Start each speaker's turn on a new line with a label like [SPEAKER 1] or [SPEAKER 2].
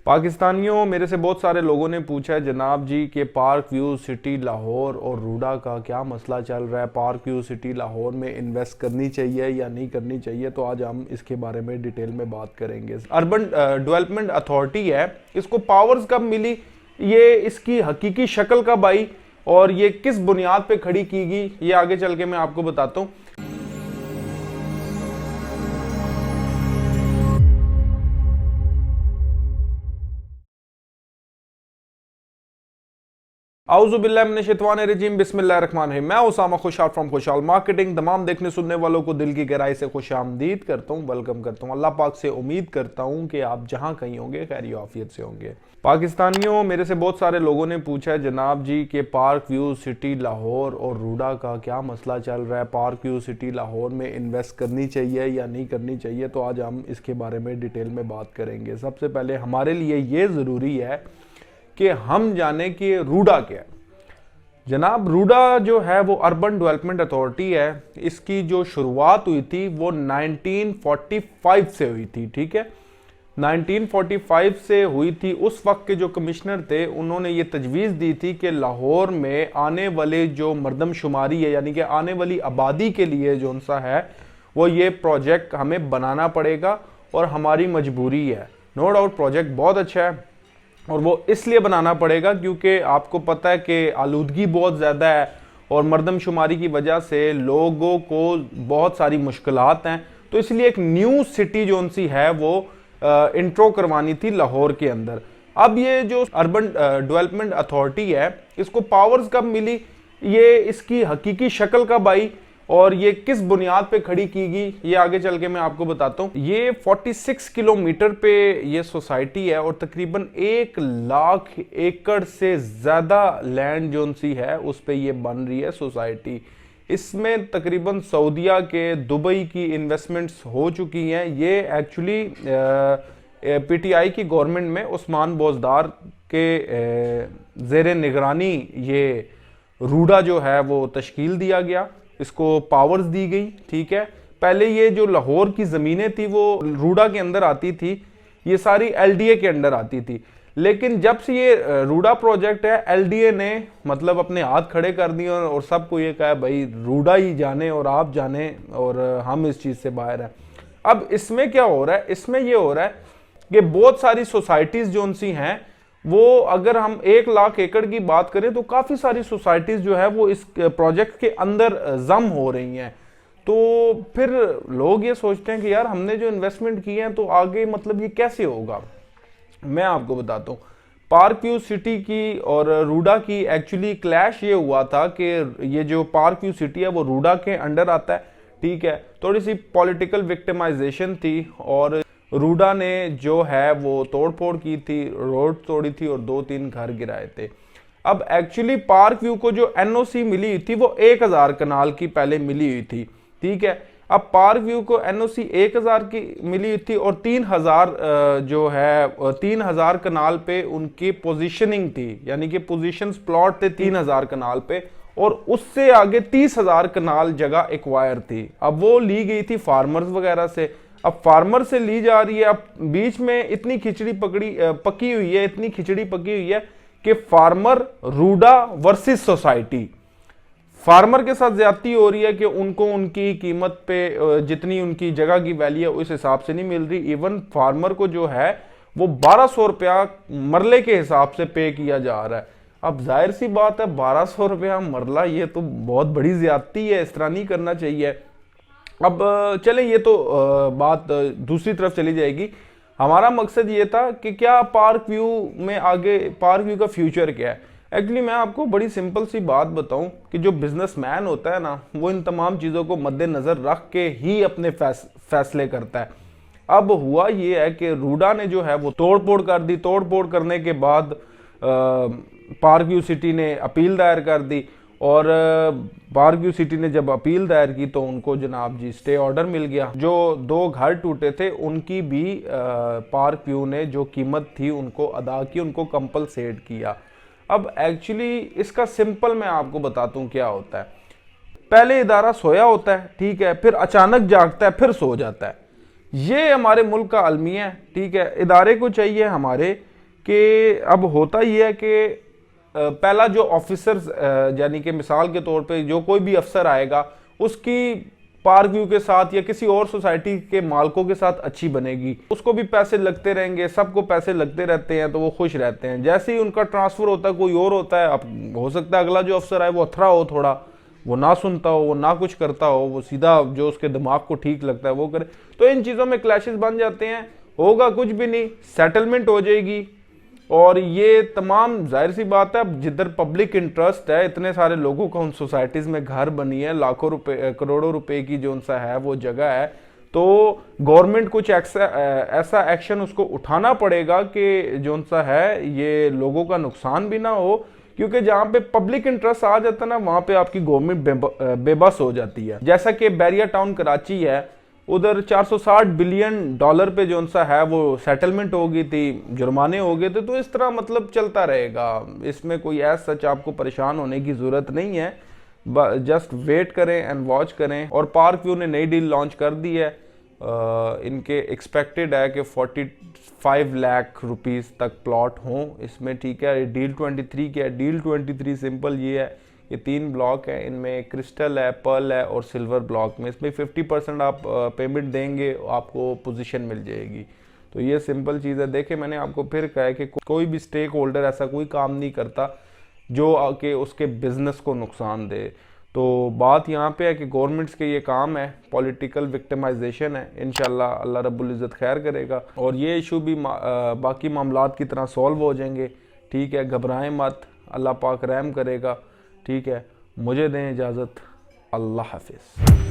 [SPEAKER 1] पाकिस्तानियों, मेरे से बहुत सारे लोगों ने पूछा है जनाब जी कि पार्क व्यू सिटी लाहौर और रूडा का क्या मसला चल रहा है, पार्क व्यू सिटी लाहौर में इन्वेस्ट करनी चाहिए या नहीं करनी चाहिए। तो आज हम इसके बारे में डिटेल में बात करेंगे। अर्बन डेवलपमेंट अथॉरिटी है, इसको पावर्स कब मिली, ये इसकी हकीकी शक्ल कब आई और ये किस बुनियाद पे खड़ी की गई, ये आगे चल के मैं आपको बताता हूँ। औज़ुबिल्लाहिमिनश्शैतानिर्रजीम, बिस्मिल्लाहिर्रहमानिर्रहीम। मैं उसामा खुशहाल फ्रॉम खुशहाल मार्केटिंग तमाम देखने सुनने वालों को दिल की गहराई से खुशामदीद करता हूँ, वेलकम करता हूँ। अल्लाह पाक से उम्मीद करता हूँ कि आप जहाँ कहीं होंगे खैर आफियत से होंगे। पाकिस्तानियों, मेरे से बहुत सारे लोगों ने पूछा है जनाब जी कि पार्क व्यू सिटी लाहौर और रूडा का क्या मसला चल रहा है, पार्क व्यू सिटी लाहौर में इन्वेस्ट करनी चाहिए या नहीं करनी चाहिए। तो आज हम इसके बारे में डिटेल में बात करेंगे। सबसे पहले हमारे लिए ये ज़रूरी है कि हम जाने कि रूडा क्या है। जनाब, रूडा जो है वो अर्बन डेवलपमेंट अथॉरिटी है। इसकी जो शुरुआत हुई थी वो 1945 से हुई थी। ठीक है, 1945 से हुई थी। उस वक्त के जो कमिश्नर थे उन्होंने ये तजवीज़ दी थी कि लाहौर में आने वाले जो मर्दमशुमारी है, यानी कि आने वाली आबादी के लिए जो सा है वो ये प्रोजेक्ट हमें बनाना पड़ेगा और हमारी मजबूरी है। नो डाउट प्रोजेक्ट बहुत अच्छा है और वो इसलिए बनाना पड़ेगा क्योंकि आपको पता है कि आलूदगी बहुत ज़्यादा है और मर्दमशुमारी की वजह से लोगों को बहुत सारी मुश्किलात हैं। तो इसलिए एक न्यू सिटी जो सी है वो इंट्रो करवानी थी लाहौर के अंदर। अब ये जो अर्बन डेवलपमेंट अथॉरिटी है, इसको पावर्स कब मिली, ये इसकी हकीकी शक्ल कब आई और ये किस बुनियाद पे खड़ी की गई, ये आगे चल के मैं आपको बताता हूँ। ये 46 किलोमीटर पे ये सोसाइटी है और तकरीबन 1 लाख एकड़ से ज़्यादा लैंड जो सी है उस पे ये बन रही है सोसाइटी। इसमें तकरीबन सऊदिया के, दुबई की इन्वेस्टमेंट्स हो चुकी हैं। ये एक्चुअली पीटीआई की गवर्नमेंट में उस्मान बोजदार के ज़ेरे निगरानी ये रूडा जो है वो तश्कील दिया गया, इसको पावर्स दी गई। ठीक है, पहले ये जो लाहौर की ज़मीनें थी वो रूडा के अंदर आती थी, ये सारी एलडीए के अंदर आती थी। लेकिन जब से ये रूडा प्रोजेक्ट है, एलडीए ने मतलब अपने हाथ खड़े कर दिए और सबको ये कहा भाई रूडा ही जाने और आप जाने और हम इस चीज़ से बाहर हैं। अब इसमें क्या हो रहा है, इसमें ये हो रहा है कि बहुत सारी सोसाइटीज़ जो सी हैं वो, अगर हम 1 लाख एकड़ की बात करें तो काफ़ी सारी सोसाइटीज़ जो है वो इस प्रोजेक्ट के अंदर जम हो रही हैं। तो फिर लोग ये सोचते हैं कि यार हमने जो इन्वेस्टमेंट की है तो आगे मतलब ये कैसे होगा। मैं आपको बताता हूँ, पार्क व्यू सिटी की और रूडा की एक्चुअली क्लैश ये हुआ था कि ये जो पार्क व्यू सिटी है वो रूडा के अंडर आता है। ठीक है, थोड़ी सी पॉलिटिकल विक्टिमाइजेशन थी और रूडा ने जो है वो तोड़फोड़ की थी, रोड तोड़ी थी और 2-3 घर गिराए थे। अब एक्चुअली पार्क व्यू को जो एनओसी मिली हुई थी वो 1000 कनाल की पहले मिली हुई थी। ठीक है, अब पार्क व्यू को एनओसी 1000 की मिली हुई थी और 3000 जो है 3000 कनाल पे उनकी पोजीशनिंग थी, यानी कि पोजीशंस प्लॉट थे 3000 कनाल पे और उससे आगे 30,000 कनाल जगह एक्वायर थी। अब वो ली गई थी फार्मर्स वगैरह से। अब फार्मर से ली जा रही है, अब बीच में इतनी खिचड़ी पकी हुई है, इतनी खिचड़ी पकी हुई है कि farmer RUDA versus society, farmer के साथ ज्यादती हो रही है कि उनको उनकी कीमत पे जितनी उनकी जगह की वैल्यू है उस हिसाब से नहीं मिल रही। इवन फार्मर को जो है वो 1200 रुपया मरले के हिसाब से पे किया जा रहा है। अब जाहिर सी बात है 1200 रुपया मरला, ये तो बहुत बड़ी ज्यादती है, इस तरह नहीं करना चाहिए। अब चलें, ये तो बात दूसरी तरफ चली जाएगी। हमारा मकसद ये था कि क्या पार्क व्यू में आगे पार्क व्यू का फ्यूचर क्या है। एक्चुअली मैं आपको बड़ी सिंपल सी बात बताऊं कि जो बिजनेसमैन होता है ना, वो इन तमाम चीज़ों को मद्देनज़र रख के ही अपने फैसले करता है। अब हुआ ये है कि रूडा ने जो है वो तोड़फोड़ कर दी। तोड़फोड़ करने के बाद पार्क व्यू सिटी ने अपील दायर कर दी और पार्क व्यू सिटी ने जब अपील दायर की तो उनको जनाब जी स्टे ऑर्डर मिल गया। जो 2 घर टूटे थे उनकी भी पार्क व्यू ने जो कीमत थी उनको अदा की, उनको कंपलसेट किया। अब एक्चुअली इसका सिंपल मैं आपको बताता हूँ क्या होता है। पहले इदारा सोया होता है, ठीक है, फिर अचानक जागता है, फिर सो जाता है। ये हमारे मुल्क का अलमिया है। ठीक है, इदारे को चाहिए हमारे कि अब होता ही है कि पहला जो ऑफिसर्स यानी कि मिसाल के तौर पे जो कोई भी अफसर आएगा उसकी पार्क व्यू के साथ या किसी और सोसाइटी के मालिकों के साथ अच्छी बनेगी, उसको भी पैसे लगते रहेंगे, सबको पैसे लगते रहते हैं तो वो खुश रहते हैं। जैसे ही उनका ट्रांसफर होता है कोई और होता है, अब हो सकता है अगला जो अफसर आए वो अथरा हो, थोड़ा वो ना सुनता हो, वो ना कुछ करता हो, वो सीधा जो उसके दिमाग को ठीक लगता है वो करे, तो इन चीज़ों में क्लैशेस बन जाते हैं। होगा कुछ भी नहीं, सेटलमेंट हो जाएगी। और ये तमाम जाहिर सी बात है, अब जिधर पब्लिक इंटरेस्ट है, इतने सारे लोगों का उन सोसाइटीज़ में घर बनी है, लाखों रुपए करोड़ों रुपए की जो उनसा है वो जगह है, तो गवर्नमेंट कुछ ऐसा एक्शन उसको उठाना पड़ेगा कि जो उनसा है ये लोगों का नुकसान भी ना हो, क्योंकि जहाँ पे पब्लिक इंटरेस्ट आ जाता है ना वहाँ पे आपकी गवर्नमेंट बेबस हो जाती है। जैसा कि बैरिया टाउन कराची है, उधर 460 बिलियन डॉलर पे जो सा है वो सेटलमेंट हो गई थी, जुर्माने हो गए थे। तो इस तरह मतलब चलता रहेगा, इसमें कोई ऐसा सच आपको परेशान होने की ज़रूरत नहीं है, जस्ट वेट करें एंड वॉच करें। और पार्क व्यू ने नई डील लॉन्च कर दी है, इनके एक्सपेक्टेड है कि 45 लाख रुपीस तक प्लॉट हों इसमें, ठीक है। डील 23 की है। डील 23 सिंपल ये है, ये 3 ब्लॉक है, इनमें क्रिस्टल है, पर्ल है और सिल्वर ब्लॉक में, इसमें 50% आप पेमेंट देंगे आपको पोजीशन मिल जाएगी। तो ये सिंपल चीज़ है। देखें मैंने आपको फिर कहा है कि कोई भी स्टेक होल्डर ऐसा कोई काम नहीं करता जो आके उसके बिजनेस को नुकसान दे। तो बात यहाँ पे है कि गवर्नमेंट्स के ये काम है, पॉलिटिकल विक्टिमाइजेशन है। इंशाल्लाह अल्लाह रब्बुल इज़्ज़त खैर करेगा और ये इशू भी बाकी मामलात की तरह सॉल्व हो जाएंगे, ठीक है। घबराएं मत, अल्लाह पाक रहम करेगा, ठीक है। मुझे दें इजाज़त, अल्लाह हाफिज़।